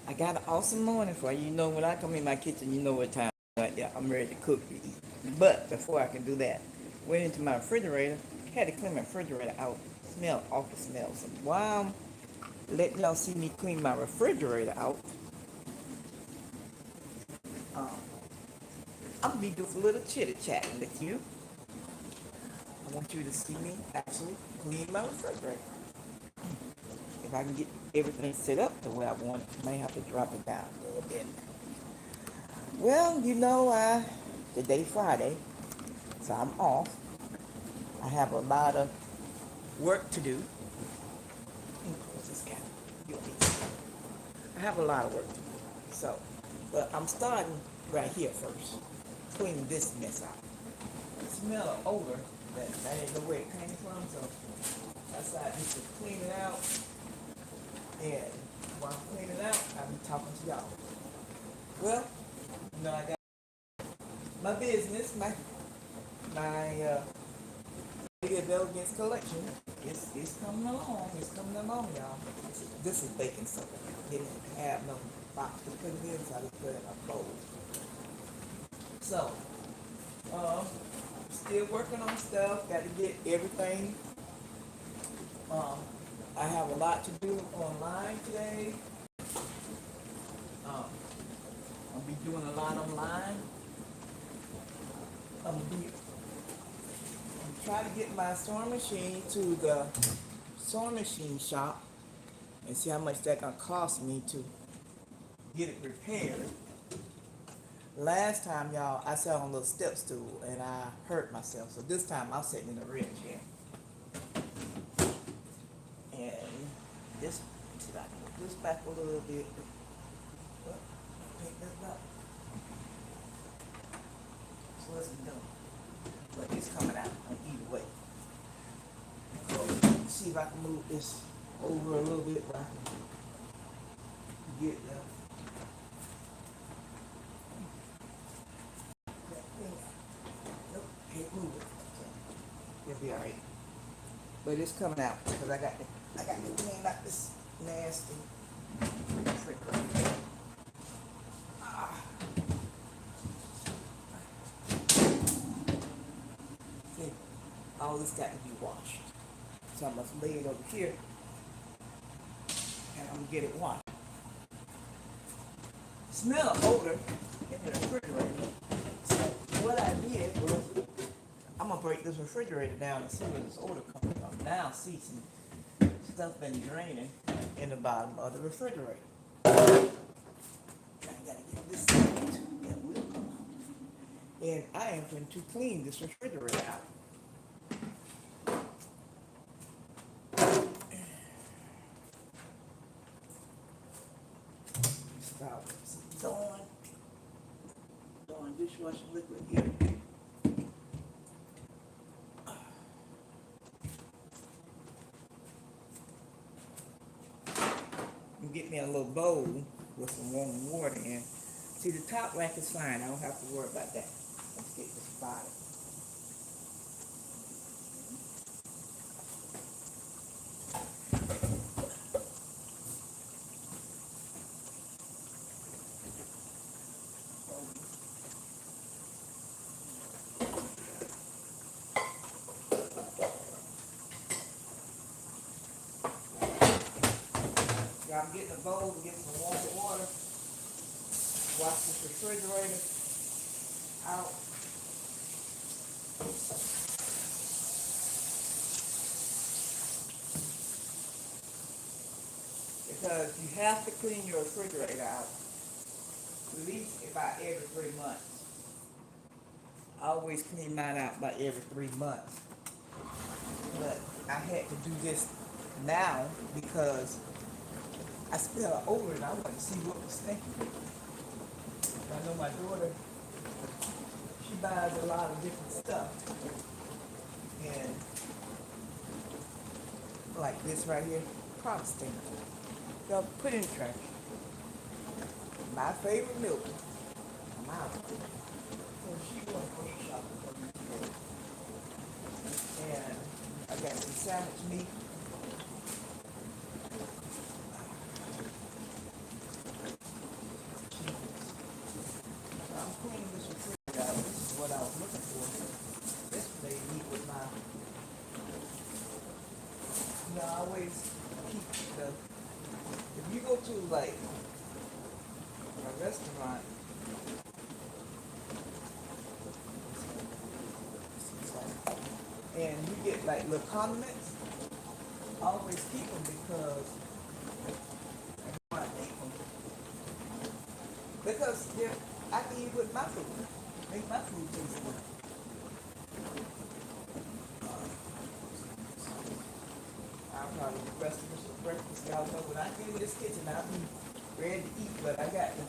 I got an awesome morning for you. You know, when I come in my kitchen, you know what time right there. I'm ready to cook to eat. But before I can do that, went into my refrigerator, had to clean my refrigerator out. Smell awful smell. So while I'm letting y'all see me clean my refrigerator out, um, I'm gonna be doing a little chitter chatting with you. I want you to see me actually clean my refrigerator. If I can get everything set up the way I want it, I may have to drop it down a little bit. Well, today Friday, so I'm off. I have a lot of work to do. Close this cap. I have a lot of work to do. So, but I'm starting right here first. Clean this mess out. I smell an odor that I didn't know where it came from, so I decided just to clean it out. And while I'm cleaning it out, I'll be talking to y'all. Well, I got my business, my Lady of Elegance collection. It's coming along. It's coming along, y'all. This is baking soda. Didn't have no box to put it in, so I just put it in a bowl. So, still working on stuff. Got to get everything. I have a lot to do online today. I'll be doing a lot online. I'm trying to get my sewing machine to the sewing machine shop and see how much that's gonna cost me to get it repaired. Last time, y'all, I sat on a little step stool and I hurt myself. So this time I'm sitting in a real chair. And this, see if I can move this back a little bit. Well, pick this up. So what's it doing? But it's coming out either way. So see if I can move this over a little bit where I can get the nope, can't move it. So it'll be alright. But it's coming out because I got to clean out this nasty refrigerator. See, all this got to be washed. So I must lay it over here and I'm gonna get it washed. Smell of odor in the refrigerator. So what I did was I'm gonna break this refrigerator down and see where this odor comes from. Now see some stuff been draining in the bottom of the refrigerator. I gotta get this out. That will come out. And I am going to clean this refrigerator out. Start with some Dawn dishwashing liquid here. And get me a little bowl with some warm water in. See, the top rack is fine. I don't have to worry about that. Let's get this bottom. So I'm getting a bowl to get some warm water. Wash this refrigerator out. Because you have to clean your refrigerator out at least about every 3 months. I always clean mine out about every 3 months. But I had to do this now because I smell odor and I wanted to see what was stinking. I know my daughter, she buys a lot of different stuff. And like this right here, Protestant. Y'all put in the trash. My favorite milk. I'm out. So she went grocery shopping for me. And I got some sandwich meat. like a restaurant, and you get like little condiments, always keep them because I want to eat them. Because I can eat with my food, make my food taste good. I'll probably the rest of us for breakfast. Y'all know when I get in this kitchen, I'll be ready to eat, but I got to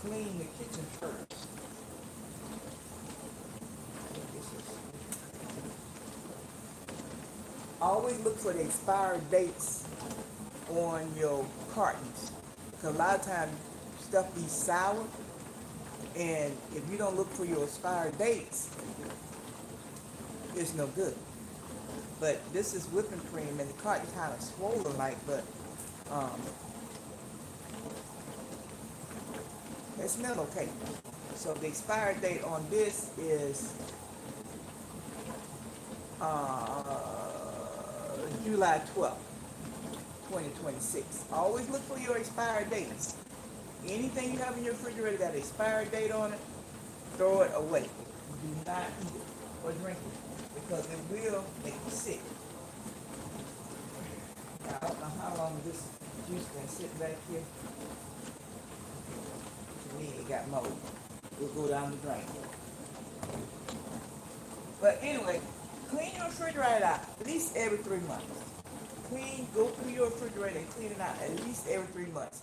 clean the kitchen first. Always look for the expired dates on your cartons. Because a lot of times stuff be sour, and if you don't look for your expired dates, it's no good. But this is whipping cream, and the carton kind of swollen like, but it smells okay. So the expired date on this is July 12th, 2026. Always look for your expired dates. Anything you have in your refrigerator got an expired date on it, throw it away. Do not eat it or drink it because it will make you sick. Now, I don't know how long this juice been sitting back here. To me, it got mold. It'll go down the drain. But anyway, clean your refrigerator out at least every 3 months. Go through your refrigerator and clean it out at least every 3 months.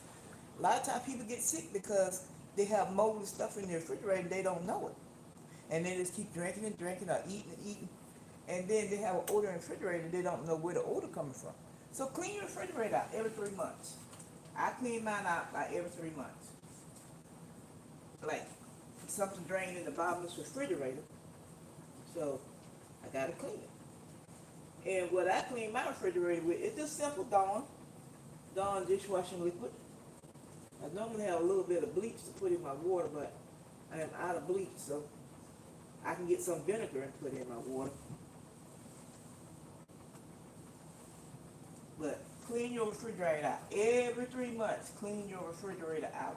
A lot of times people get sick because they have moldy stuff in their refrigerator and they don't know it. And they just keep drinking and drinking or eating and eating. And then they have an odor in the refrigerator and they don't know where the odor coming from. So clean your refrigerator out every 3 months. I clean mine out like every 3 months. Like something drained in the bottom of the refrigerator. So I gotta clean it. And what I clean my refrigerator with is just simple Dawn dishwashing liquid. I normally have a little bit of bleach to put in my water, but I am out of bleach, so I can get some vinegar and put in my water. But clean your refrigerator out. Every 3 months, clean your refrigerator out.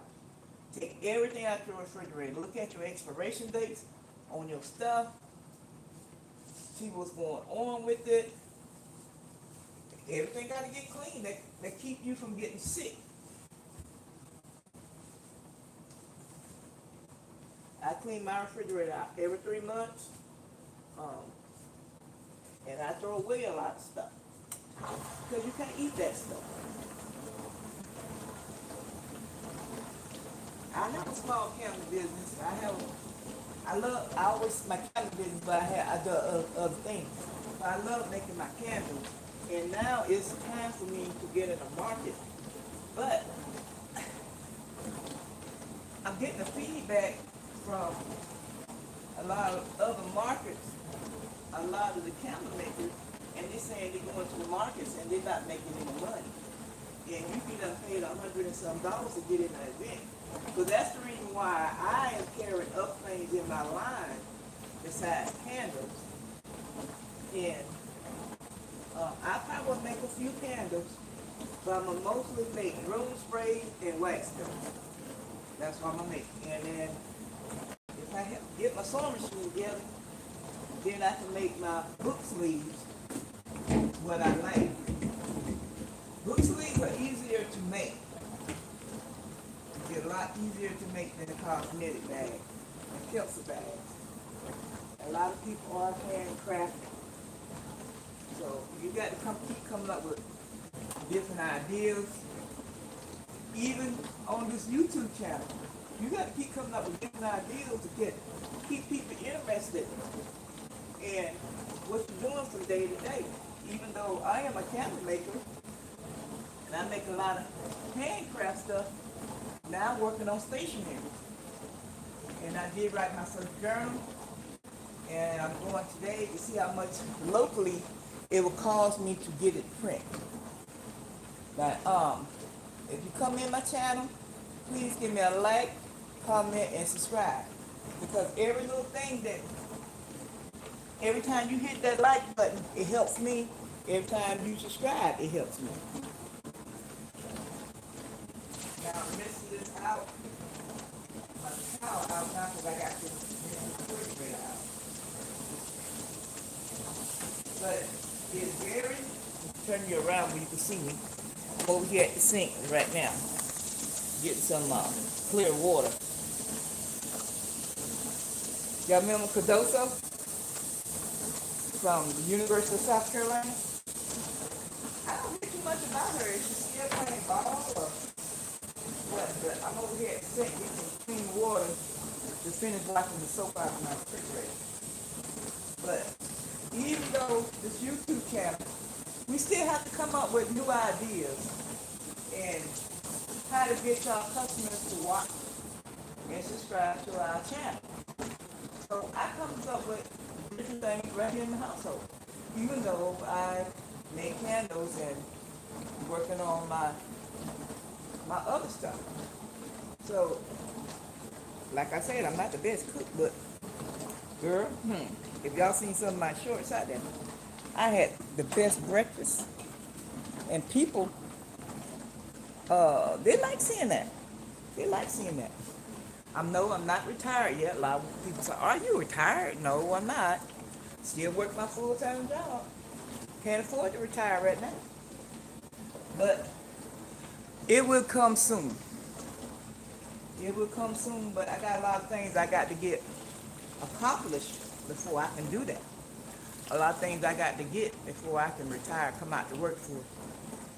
Take everything out of your refrigerator. Look at your expiration dates on your stuff. See what's going on with it. Everything got to get clean. That keep you from getting sick. I clean my refrigerator out every 3 months. And I throw away a lot of stuff. Because you can't eat that stuff. I have a small candle business. I always, my candle business, but I do other things. But I love making my candles. And now it's time for me to get in the market. But I'm getting a feedback from a lot of other markets, a lot of the candle makers, and they're saying they're going to the markets and they're not making any money. And you can done paid $100 and some to get in an event. So that's the reason why I am carrying up things in my line besides candles. And I probably will make a few candles, but I'm going to mostly make room sprays and wax candles. That's what I'm going to make. And then if I get my sewing machine together, then I can make my book sleeves what I like. Book sleeves are easier to make. They're a lot easier to make than a cosmetic bag and pencil bags. A lot of people are handcrafting. So you got to keep coming up with different ideas. Even on this YouTube channel, you got to keep coming up with different ideas to keep people interested in what you're doing from day to day. Even though I am a candle maker, and I make a lot of handcraft stuff, now I'm working on stationery. And I did write my first journal, and I'm going today to see how much locally it will cost me to get it printed. But if you come in my channel, please give me a like, comment, and subscribe. Because every little thing every time you hit that like button, it helps me. Every time you subscribe, it helps me. out my towel out now because I got this refrigerator out. But it's very, turn you around where you can see me. I'm over here at the sink right now, getting some clear water. Y'all remember Cardoso from the University of South Carolina? I don't hear too much about her. Is she still playing ball or what? But I'm over here at the sink getting some clean water to finish washing the soap out of my refrigerator. But even though this YouTube channel, we still have to come up with new ideas and how to get our customers to watch and subscribe to our channel. So I come up with different things right here in the household. Even though I make candles and working on my other stuff. So, like I said, I'm not the best cook, but girl, if y'all seen some of my shorts out there, I had the best breakfast. And people, they like seeing that. They like seeing that. I'm not retired yet. A lot of people say, are you retired? No, I'm not. Still work my full-time job. Can't afford to retire right now. But it will come soon. It will come soon, but I got a lot of things I got to get accomplished before I can do that. A lot of things I got to get before I can retire, come out to workforce.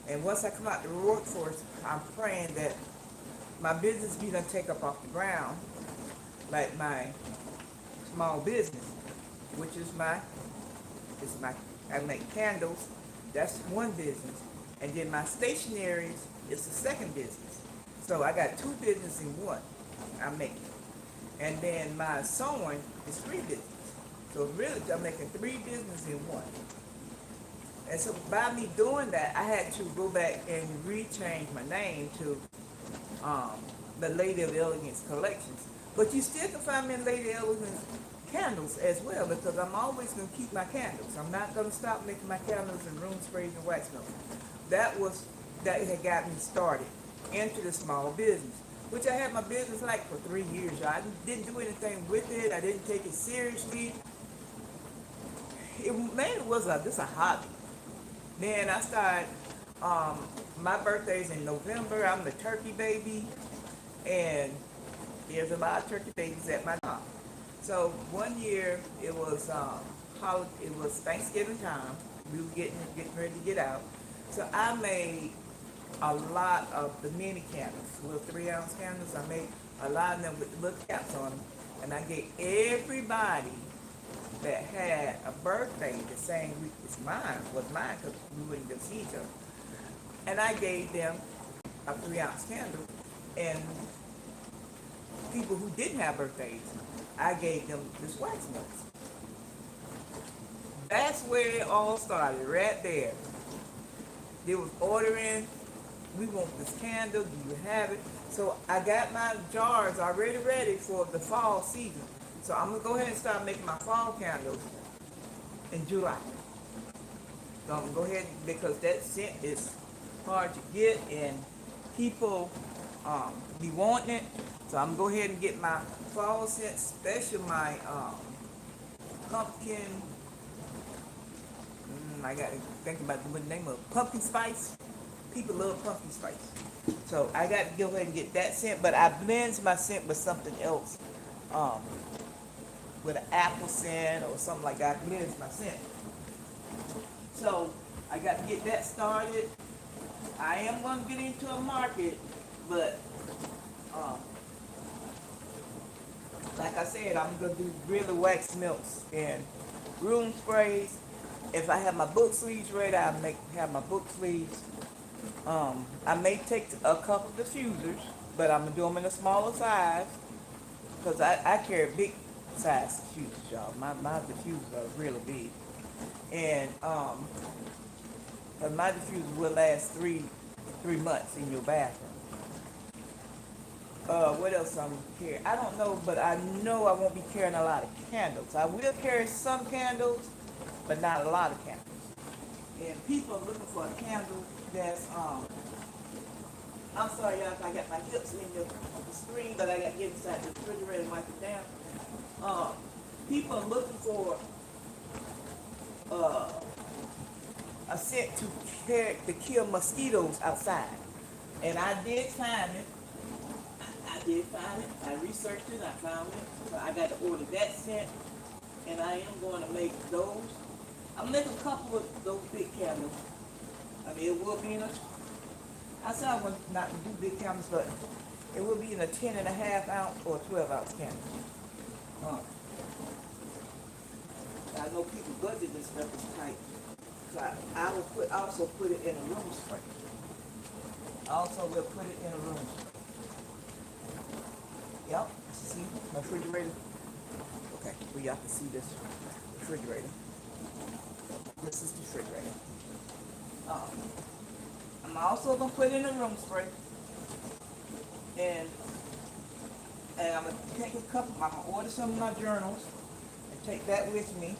And once I come out to the workforce, I'm praying that my business be done take up off the ground, like my small business, which is I make candles. That's one business. And then my stationaries is the second business. So I got two businesses in one I'm making. And then my sewing is three businesses. So really I'm making three businesses in one. And so by me doing that, I had to go back and rechange my name to the Lady of Elegance Collections. But you still can find me in Lady Elegance Candles as well, because I'm always going to keep my candles. I'm not going to stop making my candles and room sprays and wax melts. That had got me started into the small business, which I had my business like for 3 years. I didn't do anything with it. I didn't take it seriously. It mainly was just a hobby. Then I started, my birthday's in November. I'm the turkey baby, and there's a lot of turkey babies at my house. So one year it was Thanksgiving time. We were getting ready to get out. So I made a lot of the mini candles, little 3-ounce candles. I made a lot of them with little caps on them, and I gave everybody that had a birthday the same week as mine, because we wouldn't go see each other. And I gave them a 3-ounce candle, and people who didn't have birthdays, I gave them this wax melts. That's where it all started, right there. They was ordering, we want this candle, do you have it? So I got my jars already ready for the fall season. So I'm going to go ahead and start making my fall candles in July. So I'm going to go ahead, because that scent is hard to get and people be wanting it. So I'm going to go ahead and get my fall scent, especially my pumpkin. I got to think about the name of it. Pumpkin spice. People love pumpkin spice. So I got to go ahead and get that scent, but I blend my scent with something else. With an apple scent or something like that. I blend my scent. So I got to get that started. I am going to get into a market, but like I said, I'm going to do really wax melts and room sprays. If I have my book sleeves ready, have my book sleeves. I may take a couple diffusers, but I'm going to do them in a smaller size, because I carry big size diffusers, y'all. My diffusers are really big. And my diffusers will last three months in your bathroom. What else I'm carrying? I don't know, but I know I won't be carrying a lot of candles. I will carry some candles, but not a lot of candles. And people are looking for a candle that's I'm sorry, y'all, if I got my hips in the screen, but I got to get inside the refrigerator and wipe it down. People are looking for uh, a scent to kill mosquitoes outside. And I did find it. I did find it. I researched it. I found it. So I got to order that scent. And I am going to make those. I'm making a couple of those big candles. I mean, it will be in a, I said I was not to do big candles, but it will be in a 10.5 ounce or 12 ounce candle. I know people's budget and stuff is tight. So I will also put it in a room spray. Also will put it in a room spray. Yep, see my refrigerator. Okay, well y'all can see this refrigerator. This is the refrigerator. I'm also gonna put in a room spray, and I'm gonna take a couple. I'm gonna order some of my journals and take that with me.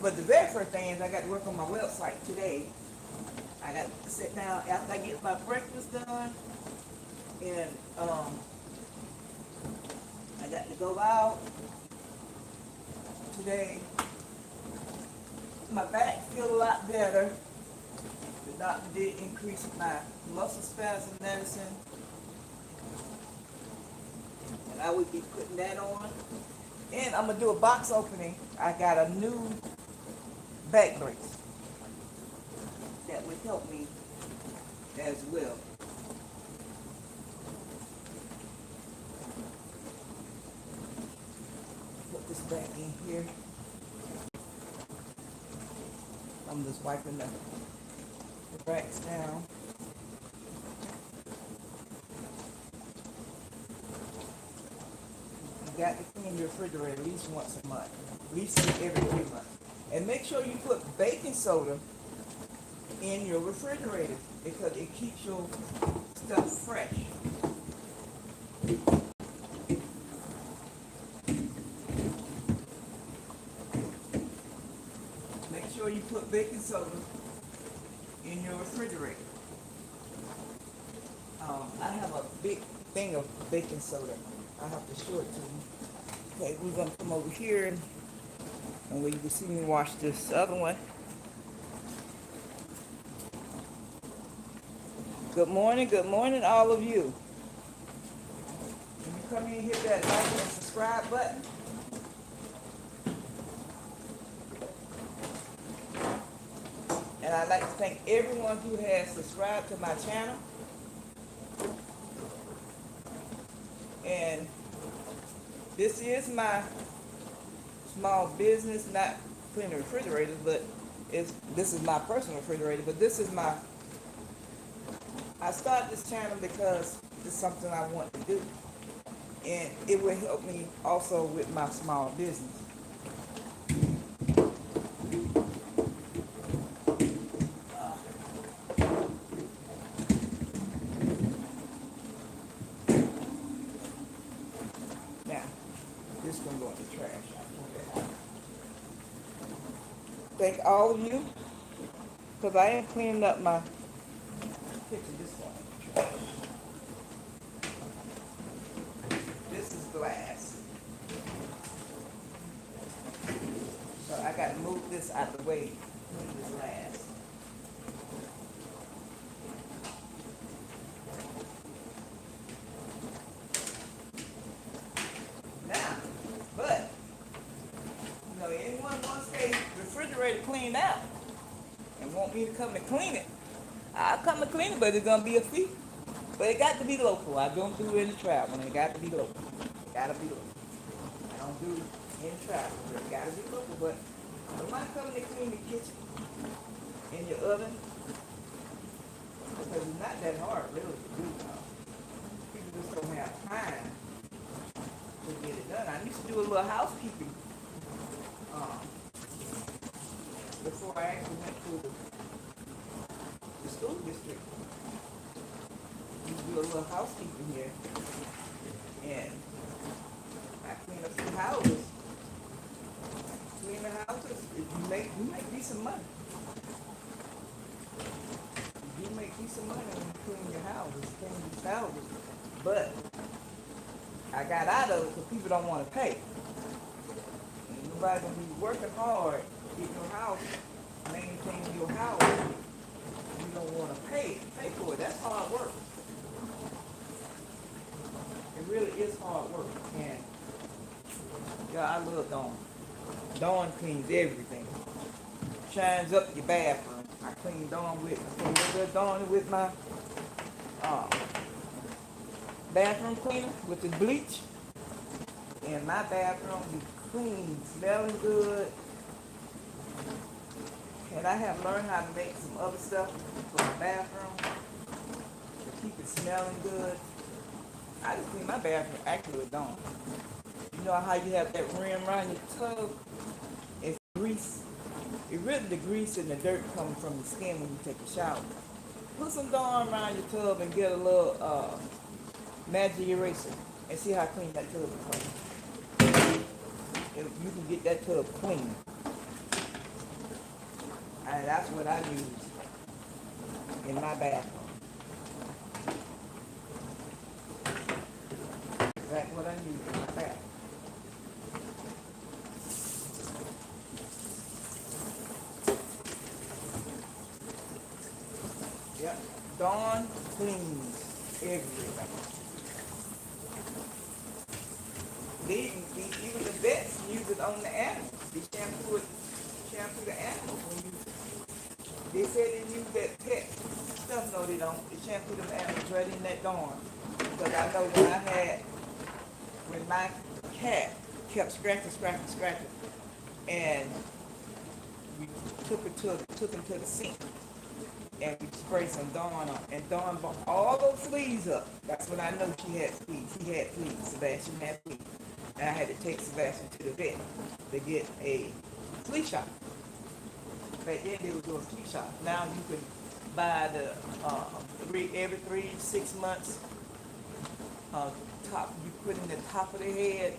But the very first thing is I got to work on my website today. I got to sit down after I get my breakfast done, and I got to go out today. My back feels a lot better. The doctor did increase my muscle spasm medicine, and I would be putting that on. And I'm gonna do a box opening. I got a new back brace that would help me as well. Put this back in here. I'm just wiping the racks down. You got to clean your refrigerator at least once a month, at least every 3 months. And make sure you put baking soda in your refrigerator because it keeps your stuff fresh. Make sure you put baking soda in your refrigerator. I have a big thing of baking soda. I have to show it to you. Okay, we're gonna come over here and where you can see me wash this other one. Good morning, all of you. When you come in, hit that like and subscribe button. And I'd like to thank everyone who has subscribed to my channel. And this is my small business, not cleaning refrigerators, but this is my personal refrigerator, but this is I started this channel because it's something I want to do. And it will help me also with my small business. Now, this is going to go in the trash. Thank all of you, because I am cleaning up my kitchen this morning. This is glass. So I got to move this out of the way. Move this glass. Now, but, anyone wants a refrigerator cleaned out and want me to come and clean it, I'll come and clean it, but it's gonna be a fee. But it got to be local. I don't do any travel. It got to be local. It gotta be local. I don't do any travel. It gotta be local. But somebody come and clean the kitchen and your oven, because it's not that hard really to do. People just don't have time to get it done. I used to do a little housekeeping before I actually went to the school district. Do a little housekeeping here, and I clean up some houses. Clean the houses. If you make decent money. You do you'll make decent money when you clean your houses, clean these houses. But I got out of it because people don't want to pay. Ain't nobody gonna be working hard, getting your house, maintaining your house. You don't want to pay for it. That's hard work. It really is hard work. And yeah, I love Dawn. Dawn cleans everything. Shines up your bathroom. I clean Dawn with my uh, bathroom cleaner with the bleach. And my bathroom be clean, smelling good. And I have learned how to make some other stuff for my bathroom to keep it smelling good. I just clean my bathroom actually with Dawn. You know how you have that rim around your tub? It's grease. It's really the grease and the dirt coming from the skin when you take a shower. Put some Dawn around your tub and get a little magic eraser and see how clean that tub becomes. You can get that tub clean. And that's what I use in my bathroom. That's what I use in my bathroom. Yep. Dawn cleans everything. Even the vets use it on the animals. They shampoo the animals when you. They say they use that pet stuff. No, they don't. They shampoo the animals right in that Dawn. Because I know when my cat kept scratching, and we took him to the sink, and we sprayed some Dawn on, and Dawn brought all those fleas up. That's when I know she had fleas. He had fleas. Sebastian had fleas. And I had to take Sebastian to the vet to get a flea shot. Back then they were doing flea shots. Now you can buy the every 3 to 6 months top. You put in the top of the head.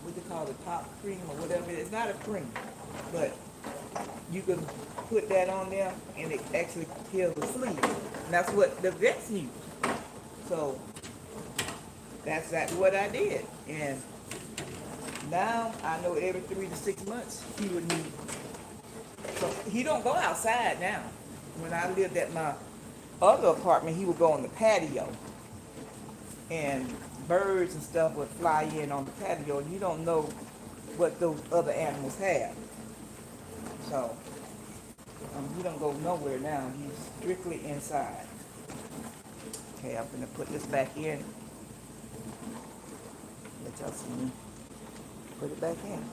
What they call the top cream or whatever. It's not a cream, but you can put that on there and it actually kills the fleas. And that's what the vets use. So that's what I did. And now I know every 3 to 6 months he would need. So he don't go outside now. When I lived at my other apartment, he would go on the patio. And birds and stuff would fly in on the patio, and you don't know what those other animals have. So he don't go nowhere now. He's strictly inside. Okay, I'm gonna put this back in. Let y'all see me put it back in.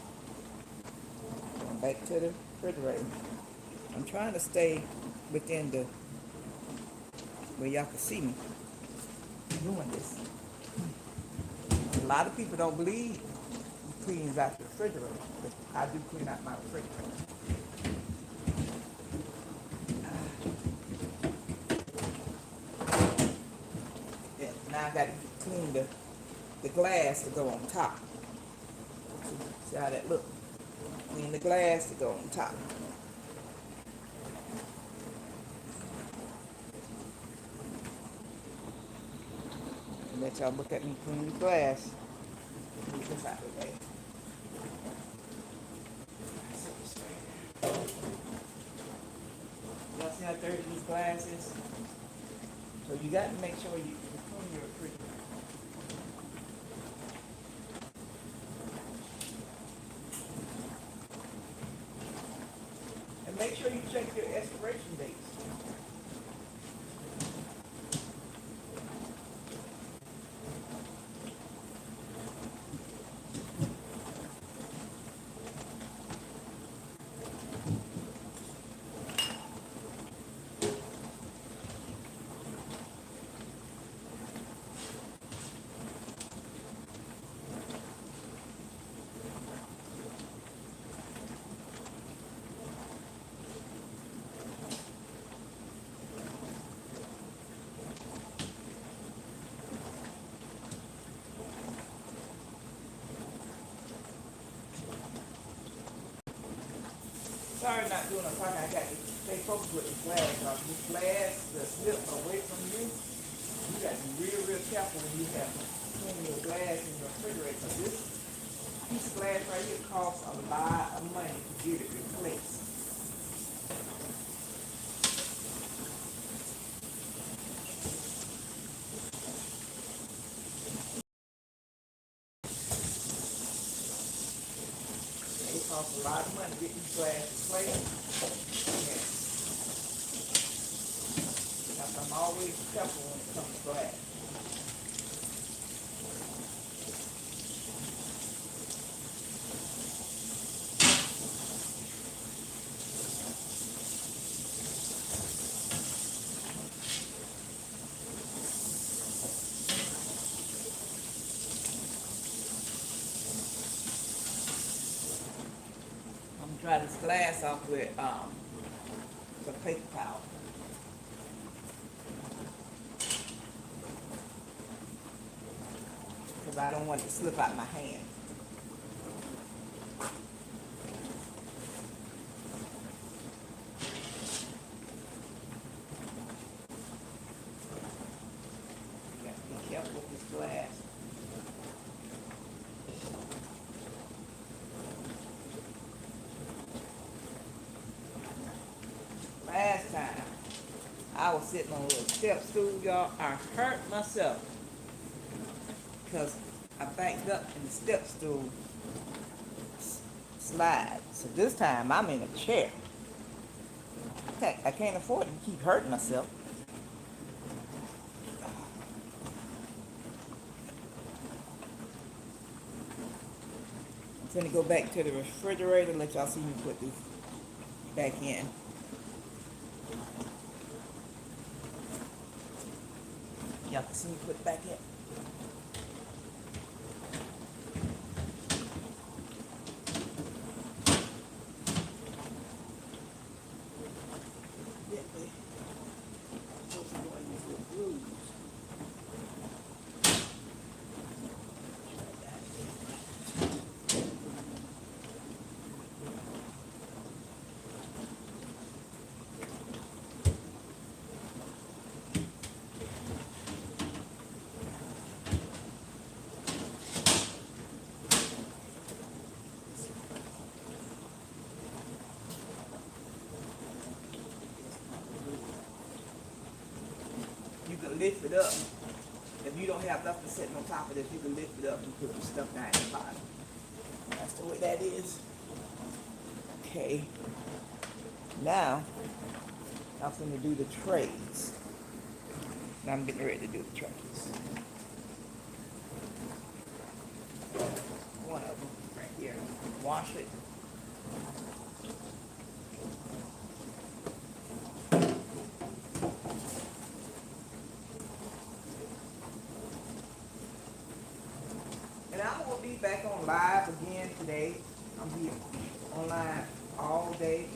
Going back to the refrigerator. I'm trying to stay within the where y'all can see me doing this. A lot of people don't believe he cleans out the refrigerator, but I do clean out my refrigerator. Yeah, now I got to clean the glass to go on top. See how that look? Clean the glass to go on top. And let y'all look at me clean the glass. Move this out of the way. Y'all see how dirty these glass is? So you got to make sure you clean your refrigerator. And make sure you check your expiration dates. Sorry, not doing a podcast. I got this. Stay focused with this glass, because this glass will slip away from you. You got to be real, real careful when you have clean your glass in your refrigerator. Because this piece of glass right here costs a lot of money to get it replaced. It costs a lot of money to get these glass replaced. Yeah. I'm always careful when it comes to glass. I'm gonna dry this glass off with some paper towel. Because I don't want it to slip out my hand. You got to be careful with this glass. Last time, I was sitting on a little step stool, y'all. I hurt myself because I backed up in the step stool slide. So this time, I'm in a chair. I can't afford to keep hurting myself. I'm gonna go back to the refrigerator and let y'all see me put this back in. Y'all can see me put it back in. You can lift it up. If you don't have nothing sitting on top of this, you can lift it up and put your stuff down at the bottom. That's the way that is. Okay. Now, I'm going to do the trays. Now I'm getting ready to do the trays. One of them right here. Wash it. And I'm going to be back on live again today. I'm going to be online all day.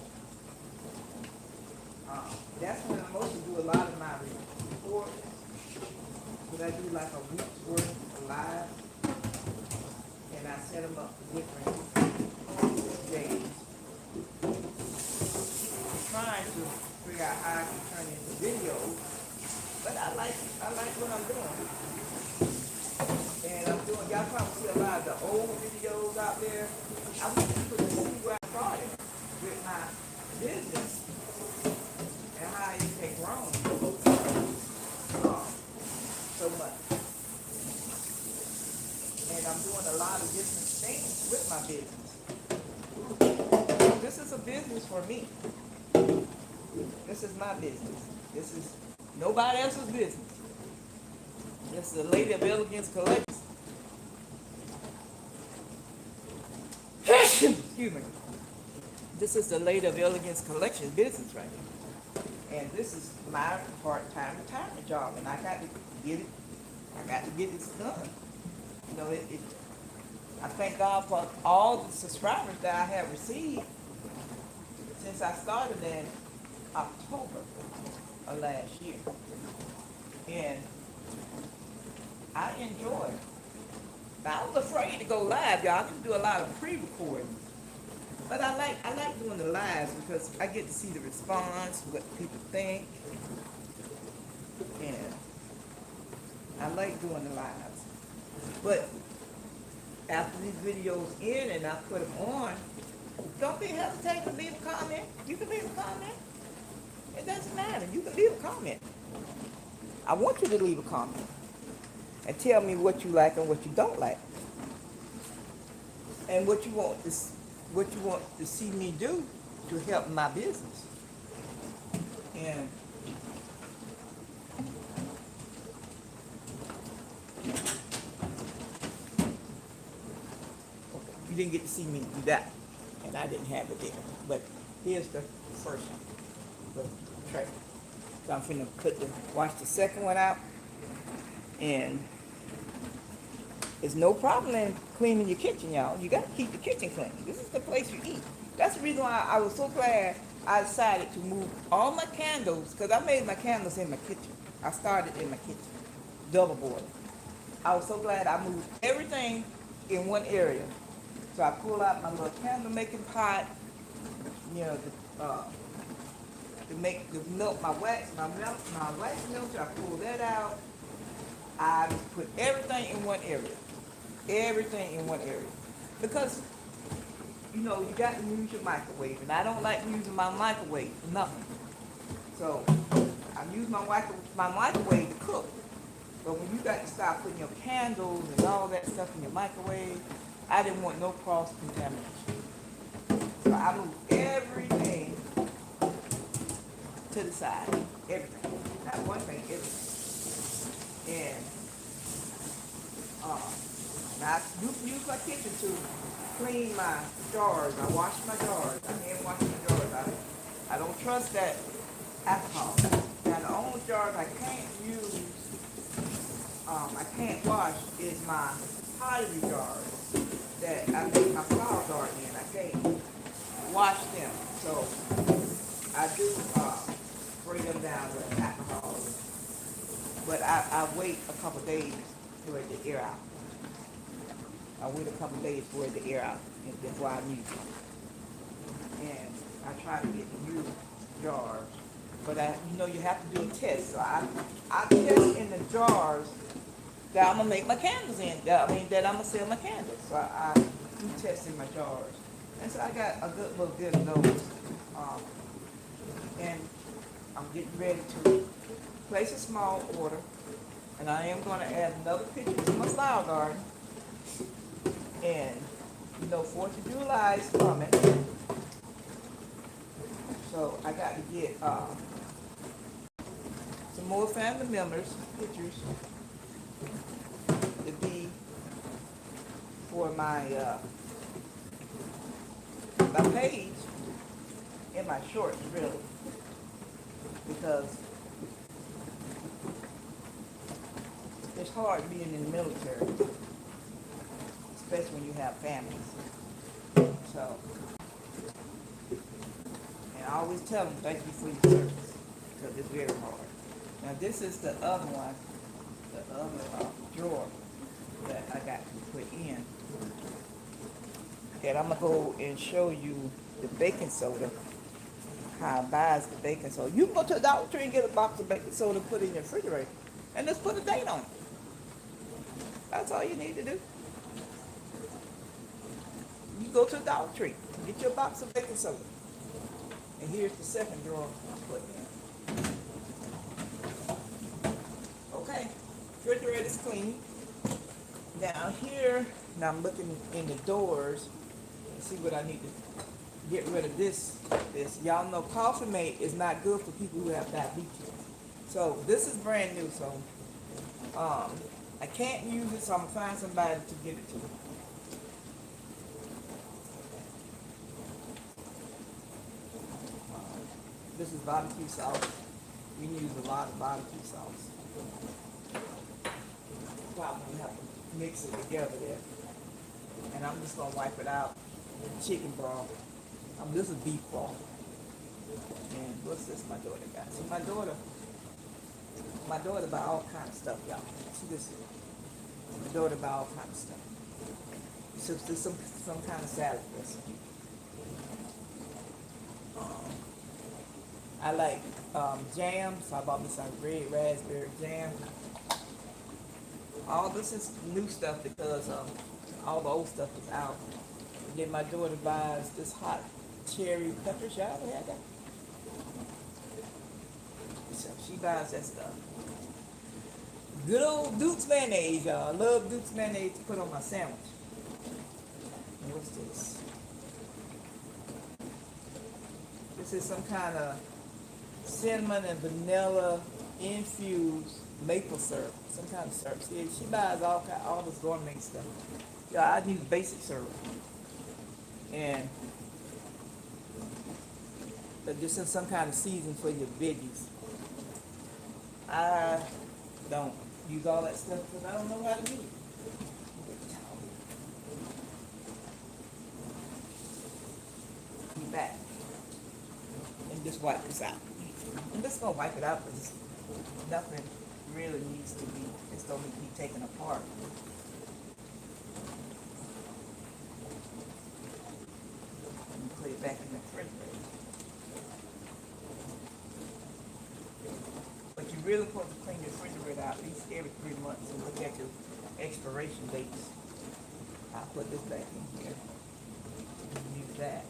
That's when I mostly do a lot of my reports. Because I do like a week's worth of live. And I set them up for different days. I'm trying to figure out how I can turn it into videos. But I like what I'm doing. And I'm doing, y'all probably see a lot of the old videos out there. I want people to see where I started with my business and how it has grown so much. And I'm doing a lot of different things with my business. This is a business for me. This is my business. This is nobody else's business. This is the Lady of Elegance Collection. Excuse me. This is the Lady of Elegance Collection business right here. And this is my part-time retirement job. And I got to get this done. You know, I thank God for all the subscribers that I have received since I started in October of last year. And I enjoy it. Now, I was afraid to go live, y'all. I can do a lot of pre-recording. But I like doing the lives because I get to see the response, what people think, and I like doing the lives. But after these videos in and I put them on, don't be hesitating to leave a comment. You can leave a comment. It doesn't matter. You can leave a comment. I want you to leave a comment and tell me what you like and what you don't like, and what you want to see me do to help my business. And you didn't get to see me do that, and I didn't have it there. But here's the first one, the tray. So I'm finna wash the second one out, and it's no problem in cleaning your kitchen, y'all. You gotta keep the kitchen clean. This is the place you eat. That's the reason why I was so glad I decided to move all my candles, because I made my candles in my kitchen. I started in my kitchen, double board. I was so glad I moved everything in one area. So I pull out my little candle making pot, you know, to make the milk, my wax melter. I pull that out. I put everything in one area. Everything in one area. Because, you know, you got to use your microwave. And I don't like using my microwave for nothing. So I use my microwave to cook. But when you got to start putting your candles and all that stuff in your microwave, I didn't want no cross contamination. So I moved everything to the side. Everything. Not one thing, everything. And now I use my kitchen to clean my jars. I wash my jars. I hand wash my jars. I don't trust that alcohol. Now the only jars I can't use, I can't wash is my pottery jars that I make my flower garden in. I can't wash them. So I do spray them down with alcohol. But I wait a couple days for it to air out. I wait a couple days for it to air out before I use it. And I try to get new jars. But you have to do a test. So I test in the jars that I'm gonna make my candles in. That I'm gonna sell my candles. So I do test in my jars. And so I got a good little bit of those. And I'm getting ready to place a small order. And I am going to add another picture to my flower garden. And, 4th of July is coming. So I got to get some more family members' pictures to be for my page and my shorts, really. Because it's hard being in the military, especially when you have families. So, and I always tell them, thank you for your service, because it's very hard. Now this is the other one, the other drawer that I got to put in. And I'm going to go and show you the baking soda, how I buy the baking soda. You can go to the Dollar Tree and get a box of baking soda, put it in your refrigerator, and just put a date on it. That's all you need to do. You go to the Dollar Tree, get your box of baking soda. And here's the second drawer I'm putting in. Okay, refrigerator is clean. Down here, now I'm looking in the doors and see what I need to get rid of this. Y'all know Coffee Mate is not good for people who have diabetes. So this is brand new, so I can't use it, so I'm gonna find somebody to give it to. This is barbecue sauce. We use a lot of barbecue sauce. Probably have to mix it together there. And I'm just gonna wipe it out. Chicken broth. This is beef broth. And what's this my daughter got? So my daughter buy all kind of stuff, y'all. See this? My daughter buy all kind of stuff. So this some kind of salad recipe. I like jam, so I bought me some red raspberry jam. All this is new stuff because all the old stuff is out. And then my daughter buys this hot cherry pepper. Y'all ever had that? So she buys that stuff. Good old Duke's mayonnaise, y'all. I love Duke's mayonnaise to put on my sandwich. And what's this? This is some kind of cinnamon and vanilla infused maple syrup. Some kind of syrup. See, she buys all this gourmet stuff. Yeah, I use basic syrup. And just in some kind of season for your veggies. I don't use all that stuff because I don't know how to use it. Be back and just wipe this out. I'm just gonna wipe it out because nothing really needs to be. It's don't need to be taken apart. And put it back in the refrigerator. But you really supposed to clean your refrigerator out at least every 3 months and look at your expiration dates. I'll put this back in here and use that.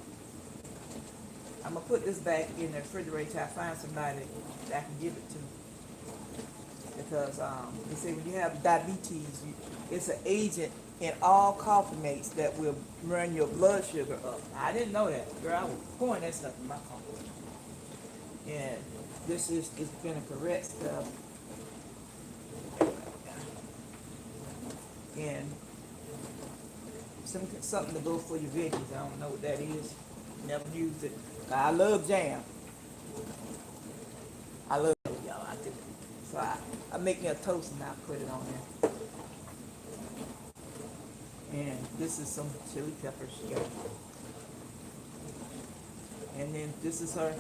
I'm gonna put this back in the refrigerator till I find somebody that I can give it to. Because they say when you have diabetes, it's an agent in all coffee mates that will run your blood sugar up. I didn't know that. Girl, I was pouring that stuff in my coffee. And this is vinaigrette stuff. And something to go for your veggies. I don't know what that is. Never used it. I love jam. I love it, y'all. I do. So I make me a toast and I put it on there. And this is some chili peppers she got. And then this is her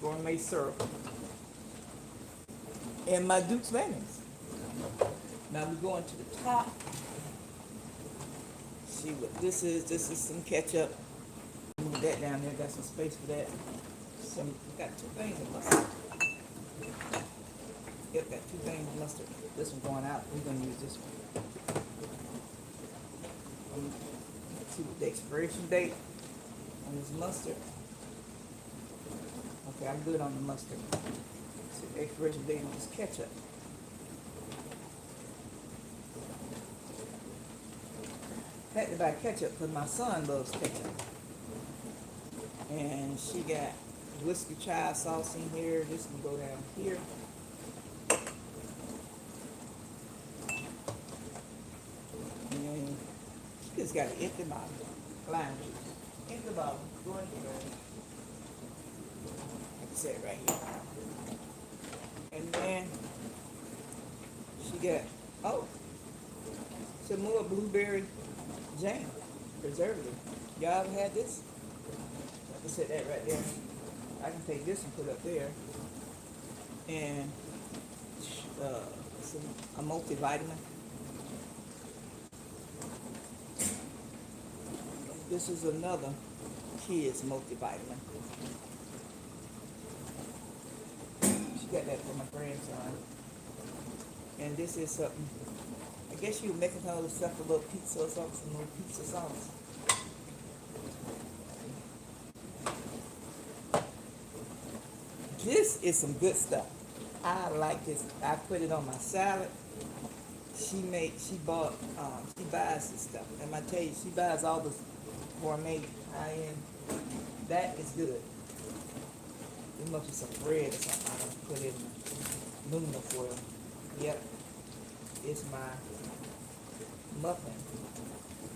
gourmet syrup. And my Duke's mayonnaise. Now we're going to the top. See what this is. This is some ketchup. Move that down there. Got some space for that. Got 2 things of mustard. Yep, got 2 things of mustard. This one going out. We're gonna use this one. Let's see what the expiration date on this mustard. Okay, I'm good on the mustard. See the expiration date on this ketchup. I had to buy ketchup because my son loves ketchup. And she got whiskey child sauce in here. This can go down here. And she just got an empty bottle. Lime juice. Empty bottle. Go in here. I can say it right here. And then she got, some more blueberry jam. Preservative. Y'all ever had this? I can set that right there. I can take this and put up there. And a multivitamin. This is another kid's multivitamin. She got that for my grandson. And this is something, I guess you were making her herself a little pizza or something, some little pizza sauce. This is some good stuff. I like this. I put it on my salad. She buys this stuff. And I tell you, she buys all this gourmet high-end. That is good. There must be some bread or something I don't put in aluminum foil. Yep. It's my muffin.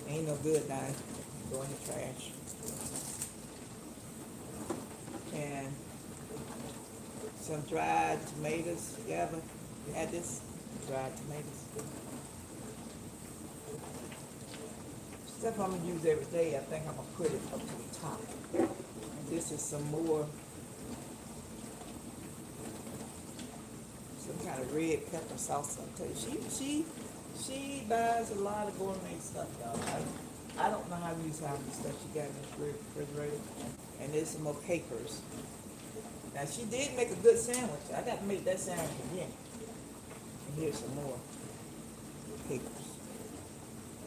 Ain't no good now. Go in the trash. And some dried tomatoes. You ever had this? Dried tomatoes. Stuff I'm gonna use every day. I think I'm gonna put it up to the top. And this is some more, some kind of red pepper sauce. I'll tell you, she buys a lot of gourmet stuff, y'all. I don't know how to use half the stuff she got in the refrigerator. And there's some more capers. Now she did make a good sandwich. I got to make that sandwich again. And here's some more capers.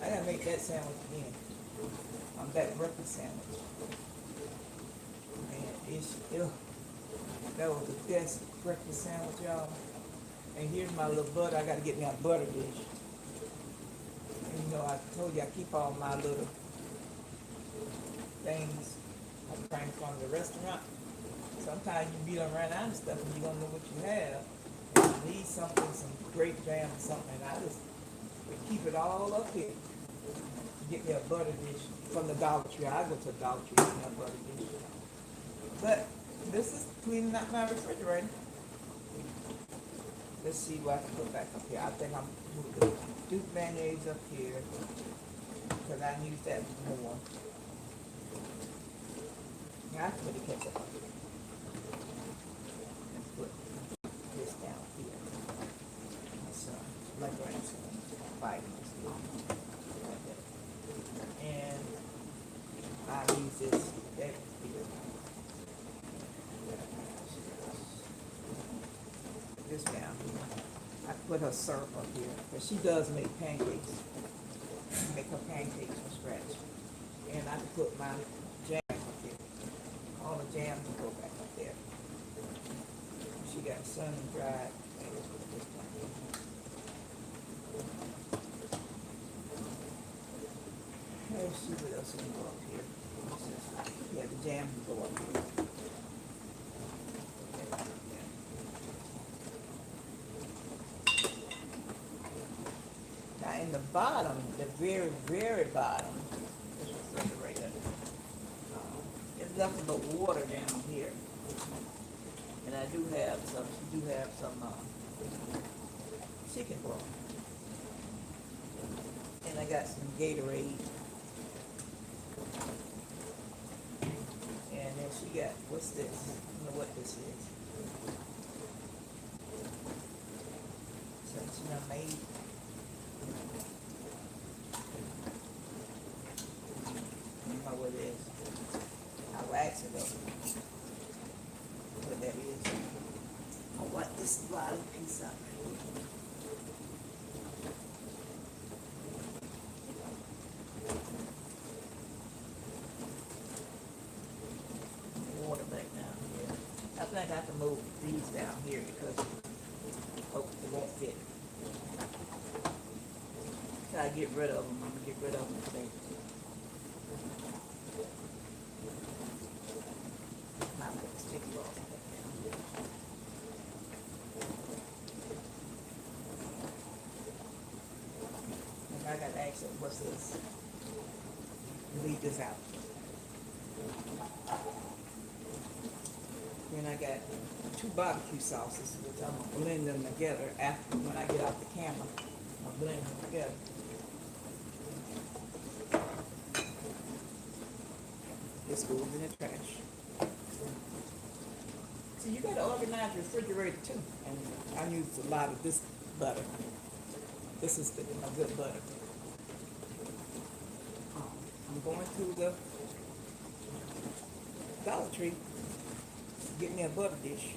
I got to make that sandwich again. That breakfast sandwich. And that was the best breakfast sandwich, y'all. And here's my little butter. I got to get me a butter dish. And you know, I told you I keep all my little things I bring from the restaurant. Sometimes you be done run out of stuff and you don't know what you have. And you need something, some grape jam or something. And I just would keep it all up here. Get me a butter dish from the Dollar Tree. I go to the Dollar Tree and get me a butter dish. But this is cleaning out my refrigerator. Let's see what I can put back up here. I think I'm going to put the Duke mayonnaise up here because I use that more. Now I can put the ketchup up here. And put this down here. My son, my grandson, vitamins. And I use this back here. This down here. I put her syrup up here, but she does make pancakes. She make her pancakes from scratch. And I can put my jam up here. All the jam can go back up there. She got sun and dried. Let's see what else can go up here. Yeah, the jam can go up here. Now in the bottom, the very, very bottom, this refrigerator, there's nothing but water down here. And I do have some chicken broth. And I got some Gatorade. And then she got, what's this? I don't know what this is. Something I made. I don't know what it is. I will ask it though. What that is. I want this bottom piece up. Water back down here. I think I can move these down here because it won't fit. Try to get rid of them. I'm gonna get rid of them today. Now put the sticky ball back down here. And I gotta ask her, what's this? Leave this out. Then I got 2 barbecue sauces, which I'm gonna blend them together after when I get off the camera. I'll blend them together. This goes in the trash. So you gotta organize your refrigerator too. And I use a lot of this butter. This is a good butter. I'm going to the Dollar Tree to get me a butter dish.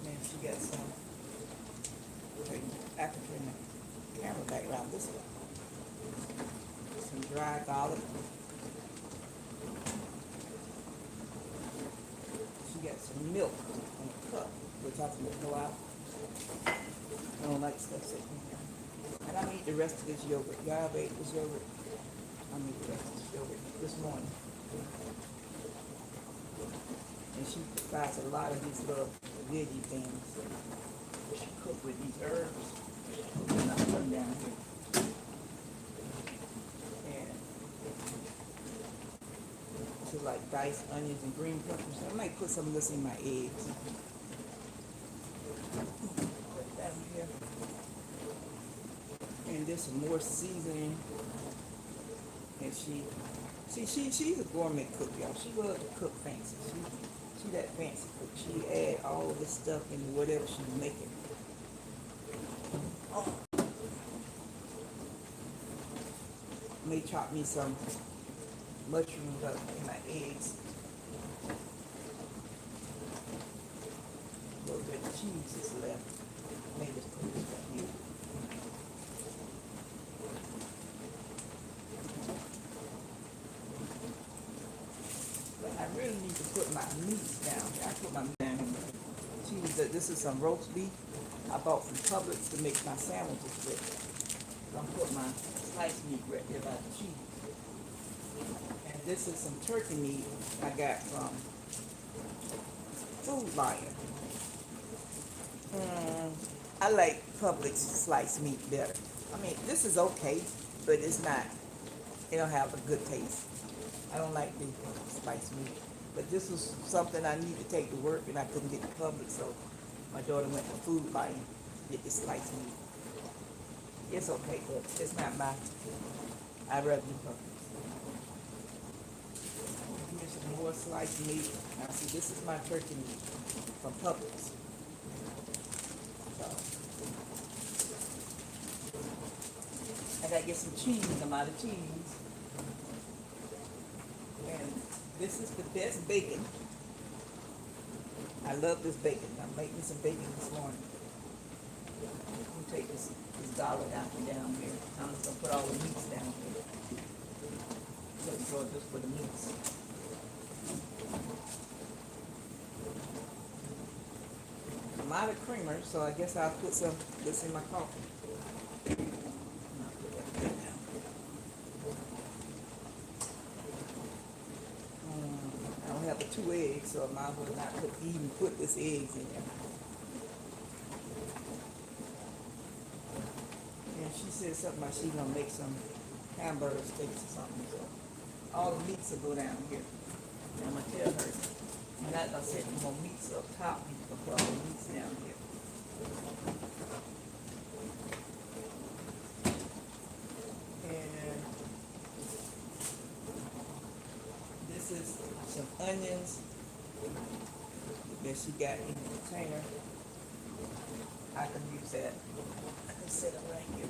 And she got some, I can turn the camera back around this way. Some dry garlic. She got some milk in a cup, which I can go out. I don't like stuff sitting here. And I need the rest of this yogurt. Y'all ate this yogurt. I need the rest of this yogurt this morning. And she buys a lot of these little veggie things. She cook with these herbs. And I put them down here. And she like diced onions and green peppers. I might put some of this in my eggs. Put that in here. And there's some more seasoning. And she's a gourmet cook, y'all. She loves to cook fancy. She that fancy cook. She add all this stuff in whatever she's making. Oh, may chop me some mushrooms up in my eggs. A little bit of cheese is left. Maybe just put this right here. But I really need to put my meats down. I put my meat down. Cheese. This is some roast beef I bought from Publix to make my sandwiches with. I'm put my sliced meat right there by the cheese. And this is some turkey meat I got from Food Lion. I like Publix sliced meat better. I mean, this is okay, but it's not, it don't have a good taste. I don't like the sliced meat. But this was something I need to take to work and I couldn't get to Publix, so my daughter went to Food Lion to get the sliced meat. It's okay, but it's not my, I'd rather do Publix. Here's some more sliced meat. Now see, this is my turkey meat from Publix. So, I gotta get some cheese. I'm out of cheese. And this is the best bacon. I love this bacon. I'm making some bacon this morning. I'm gonna take this dollar down here. I'm just gonna put all the meats down here. Just for the meats. I'm out of creamer, so I guess I'll put some this in my coffee. I don't have the 2 eggs, so I might as well not even put this eggs in there. And she said something about she's gonna make some hamburger steaks or something. So all the meats will go down here. And I'm gonna tell her I'm not gonna set any more meats up top. I'm gonna put all the meats down here. And this is some onions that she got in the container. I can use that. I can set it right here.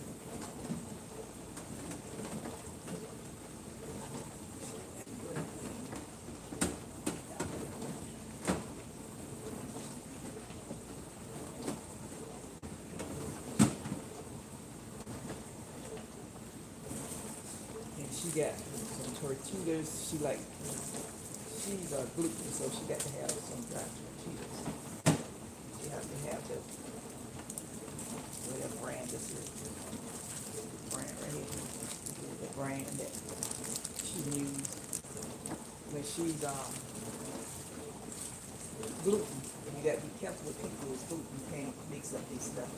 And she got some tortillas. She's gluten, so she got to have some dry tortillas. She has to have the whatever brand this is. Brand right here. The brand that she used when she's gluten. You gotta be careful with people who's gluten. You can't mix up this stuff.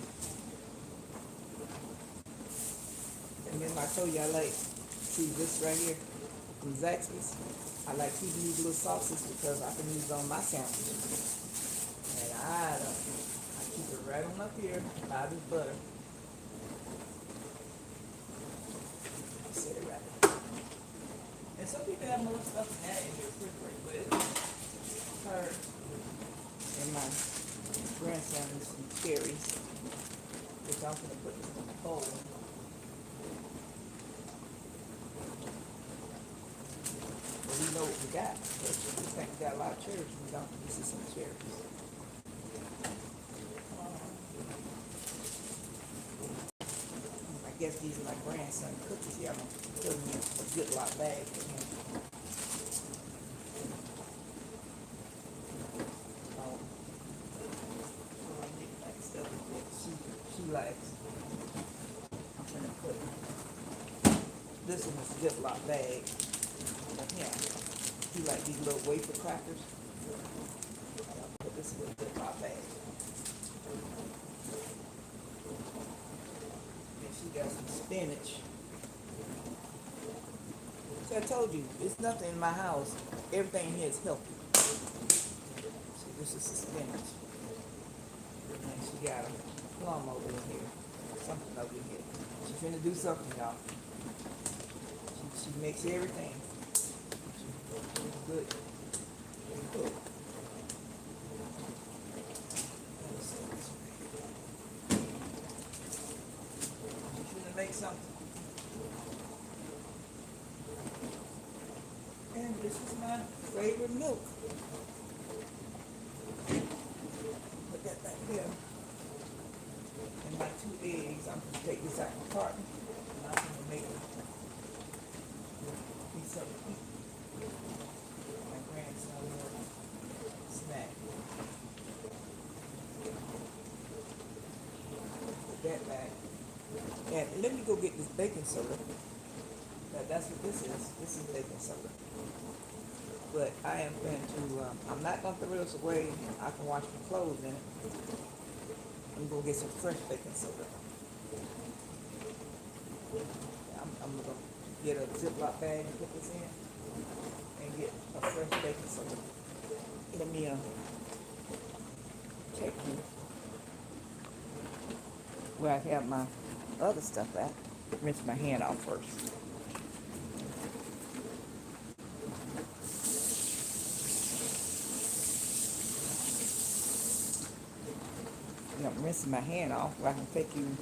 And then I told you I like, see this right here from Zaxby's. I like keeping these little sauces because I can use on my sandwich. And I keep it right on up here by this butter. Set it right there. And some people have more stuff than that in their refrigerator, but it's her and my grandson's some cherries, which I'm gonna put this in the bowl. But we know what we got. But we think we got a lot of cherries. We don't. This is some cherries. I guess these are my grandson cookies here. I'm gonna put them in a Ziploc bag for him. Like stuff that she likes. I'm gonna put this in a Ziploc bag. Yeah, he like these little wafer crackers. I'll put this in a Ziploc bag. And she got some spinach. So I told you, it's nothing in my house. Everything here is healthy. See, this is the spinach. And she got a plum over in here. Something over in here. She's finna do something, y'all. She makes everything. Good. Cool. make something. And this is my favorite milk. Put that back there. And my 2 eggs, I'm gonna take this out of the carton. And I'm gonna make me something to eat. My grandson will snack. Put that back. And let me go get this baking soda. That's what this is. This is baking soda. But I am going to, I'm not going to throw this away. I can wash my clothes in it. I'm going to get some fresh baking soda. I'm going to get a Ziploc bag and put this in and get a fresh baking soda. Let me check you where I have my other stuff at. Rinse my hand off first. I'm rinsing my hand off where I can take you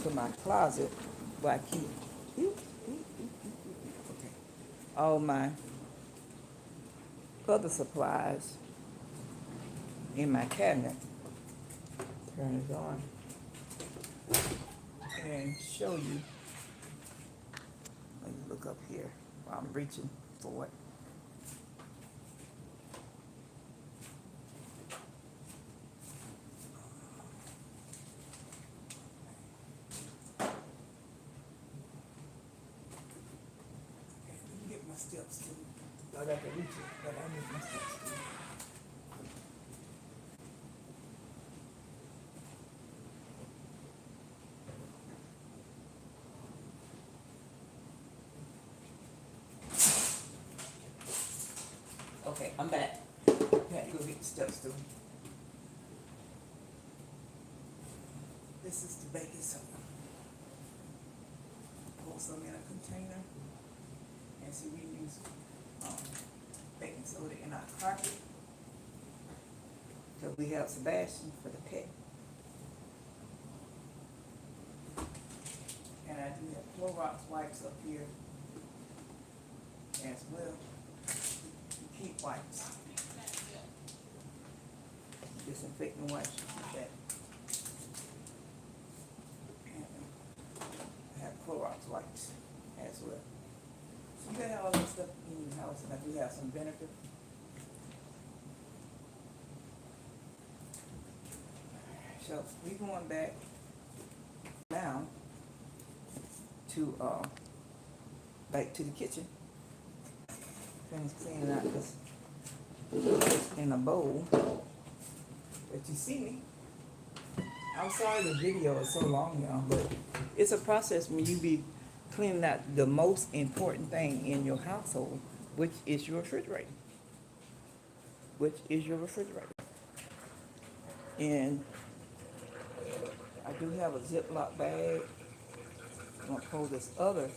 to my closet where I keep all my other supplies in my cabinet. Turn it on and show you. Let me look up here while I'm reaching for it. Steps too. I got to reach it, but I need my steps too. Okay, I'm back. I had to go get the steps too. This is the baking soda. Pour some in a container. And see, we use baking soda in our carpet. So we have Sebastian for the pet. And I do have Clorox wipes up here as well. Keep wipes. Disinfecting wipes like that. And I have Clorox wipes as well. You can have all this stuff in your house, and I do have some vinegar. So we're going back now to back to the kitchen. Finish cleaning out this in a bowl. But you see me. I'm sorry the video is so long, y'all, but it's a process when you be cleaning out the most important thing in your household, which is your refrigerator. And I do have a Ziploc bag. I'm going to pull this other.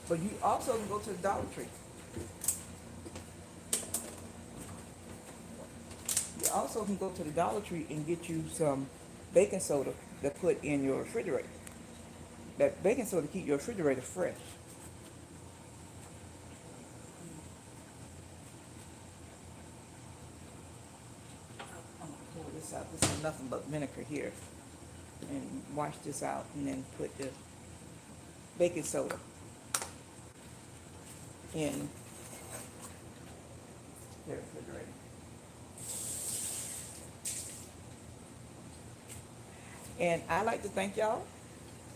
But you also can go to the Dollar Tree. You also can go to the Dollar Tree and get you some baking soda to put in your refrigerator. That baking soda keep your refrigerator fresh. I'm gonna pull this out. This is nothing but vinegar here. And wash this out and then put the baking soda in the refrigerator. And I like to thank y'all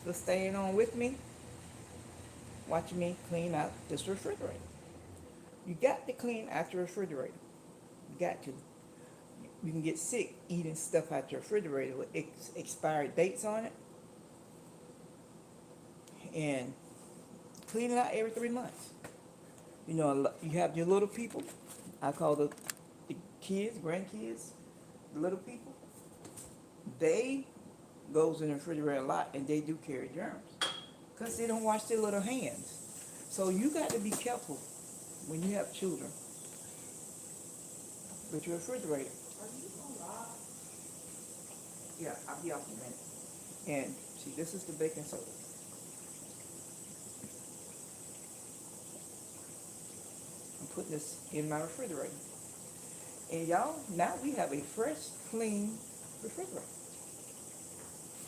for staying on with me, watching me clean out this refrigerator. You got to clean out your refrigerator. You got to. You can get sick eating stuff out your refrigerator with expired dates on it. And clean it out every 3 months. You know, you have your little people. I call the kids, grandkids, the little people. They goes in the refrigerator a lot, and they do carry germs because they don't wash their little hands. So you got to be careful when you have children with your refrigerator. Yeah, I'll be off in a minute. And See, this is the baking soda. I'm putting this in my refrigerator. And y'all, now we have a fresh, clean refrigerator.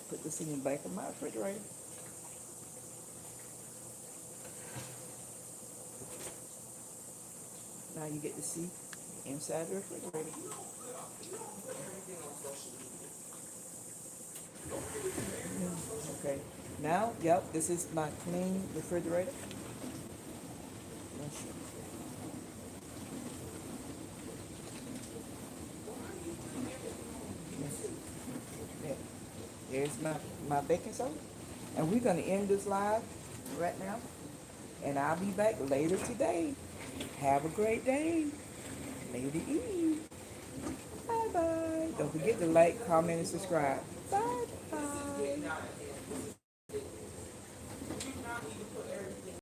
Put this in the back of my refrigerator. Now you get to see inside the refrigerator. Okay. Now, yep, this is my clean refrigerator. Yeah. There's my baking soda. And we're gonna end this live right now. And I'll be back later today. Have a great day. Lady Eve. Bye bye. Don't forget to like, comment, and subscribe.